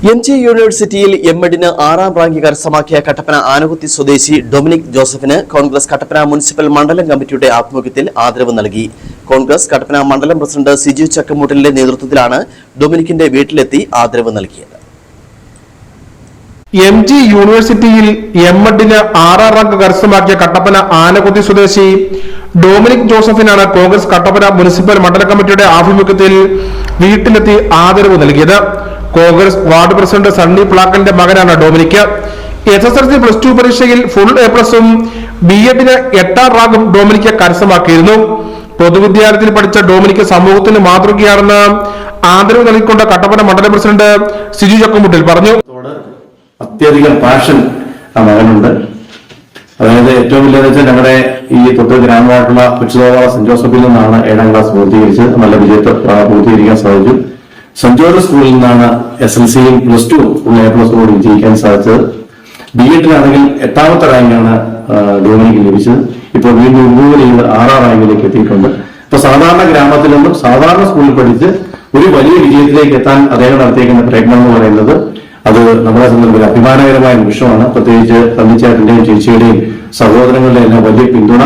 MG യൂണിവേഴ്സിറ്റിയിൽ എം.എഡിന് 6ാം rank കരസ്ഥമാക്കിയ കട്ടപ്പന ആനകുത്തി സ്വദേശി ഡൊമിനിക് ജോസഫിന് കോൺഗ്രസ് കട്ടപ്പന മുനിസിപ്പൽ മണ്ഡലം കമ്മിറ്റിയുടെ ആഭിമുഖ്യത്തിൽ ആദരവ് നൽകി. കോൺഗ്രസ് കട്ടപ്പന മണ്ഡലം പ്രസിഡന്റ് സിജു ചക്കമൂട്ടിലിന്റെ നേതൃത്വത്തിലാണ് ഡൊമിനിക്കിന്റെ വീട്ടിലെത്തി ആദരവ് നൽകിയത്. MG യൂണിവേഴ്സിറ്റിയിൽ എം.എഡിന് 6ാം റാങ്ക് കരസ്ഥമാക്കിയ കട്ടപ്പന ആനകുത്തി സ്വദേശി ഡൊമിനിക് ജോസഫിനാണ് കോൺഗ്രസ് കട്ടപ്പന മുനിസിപ്പൽ മണ്ഡലം കമ്മിറ്റിയുടെ ആഭിമുഖ്യത്തിൽ വീട്ടിലെത്തി ആദരവ് നൽകിയത്. കോൺഗ്രസ് വാർഡ് പ്രസിഡന്റ് സണ്ണി പ്ലാക്കലിന്റെ മകനാണ് ഡൊമിനിക്. SSLC +2 പരീക്ഷയിൽ ഫുൾ A+ഉം B.Ed-ന് 8ാം റാങ്കും ഡൊമിനിക് കരസ്ഥമാക്കിയിരുന്നു. പൊതുവിദ്യാലയത്തിൽ പഠിച്ച ഡൊമിനിക് സമൂഹത്തിന് മാതൃകയാണെന്ന് ആദരവ് നൽകിക്കൊണ്ട് കട്ടപ്പന മണ്ഡലം പ്രസിഡന്റ് സിജു ചക്കമുട്ടിൽ പറഞ്ഞു. അത്യധികം പാഷൻ ആ മകനുണ്ട്. അതായത് ഏറ്റവും വലിയ ഞങ്ങളുടെ ഈ തൊട്ട് ഗ്രാമമായിട്ടുള്ള കൊച്ചുതോവ സെന്റ് ജോസഫിൽ നിന്നാണ് 7ാം ക്ലാസ് പൂർത്തീകരിച്ച് നല്ല വിജയത്തെ പൂർത്തീകരിക്കാൻ സാധിച്ചു. സെന്റ് ജോർജ് സ്കൂളിൽ നിന്നാണ് SSLC-യും +2 ഫുൾ A+ഓട് വിജയിക്കാൻ സാധിച്ചത്. B.Ed-ലാണെങ്കിൽ 8ാമത്തെ റാങ്കാണ് ഡൊമിനിക്ക് ലഭിച്ചത്. ഇപ്പോൾ വീണ്ടും ഇമ്പ്രൂവ് ചെയ്ത് 6ാം റാങ്കിലേക്ക് എത്തിയിട്ടുണ്ട്. ഇപ്പൊ സാധാരണ ഗ്രാമത്തിൽ നിന്നും സാധാരണ സ്കൂളിൽ പഠിച്ച് ഒരു വലിയ വിജയത്തിലേക്ക് എത്താൻ അദ്ദേഹം നടത്തിയിരിക്കുന്ന പ്രയത്നം എന്ന് പറയുന്നത് അത് നമ്മളെ സംബന്ധിച്ച് അഭിമാനകരമായ നിമിഷമാണ്. പ്രത്യേകിച്ച് തമ്മിച്ചേട്ടന്റെയും ചേച്ചിയുടെയും സഹോദരങ്ങളുടെയും എല്ലാം വലിയ പിന്തുണ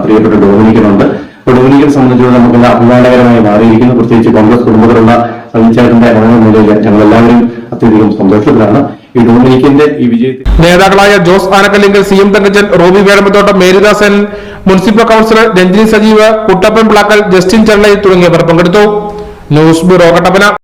പ്രിയപ്പെട്ട ഡൊമിനിക്കിനുണ്ട്. അപ്പോൾ ഡൊമിനിക്കിനെ സംബന്ധിച്ചിടത്തോളം നമുക്കെല്ലാം അഭിമാനകരമായി മാറിയിരിക്കുന്നു. പ്രത്യേകിച്ച് കോൺഗ്രസ് കുടുംബത്തിലുള്ള തമ്മിച്ചേട്ടന്റെ മകൻ നിലയിൽ ഞങ്ങളെല്ലാവരും അത്യധികം സന്തോഷത്തിലാണ്. ഈ ഡൊമിനിക്കിന്റെ ഈ വിജയത്തിൽ നേതാക്കളായ Jose Anakkallinkal, CM Thankachan, Roby Velampathottam, Marydasan, municipal councillor Ranjini Sajeev, Kuttappan Plackal, Justin Chellai തുടങ്ങിയവർ പങ്കെടുത്തു. News bureau Kattappana.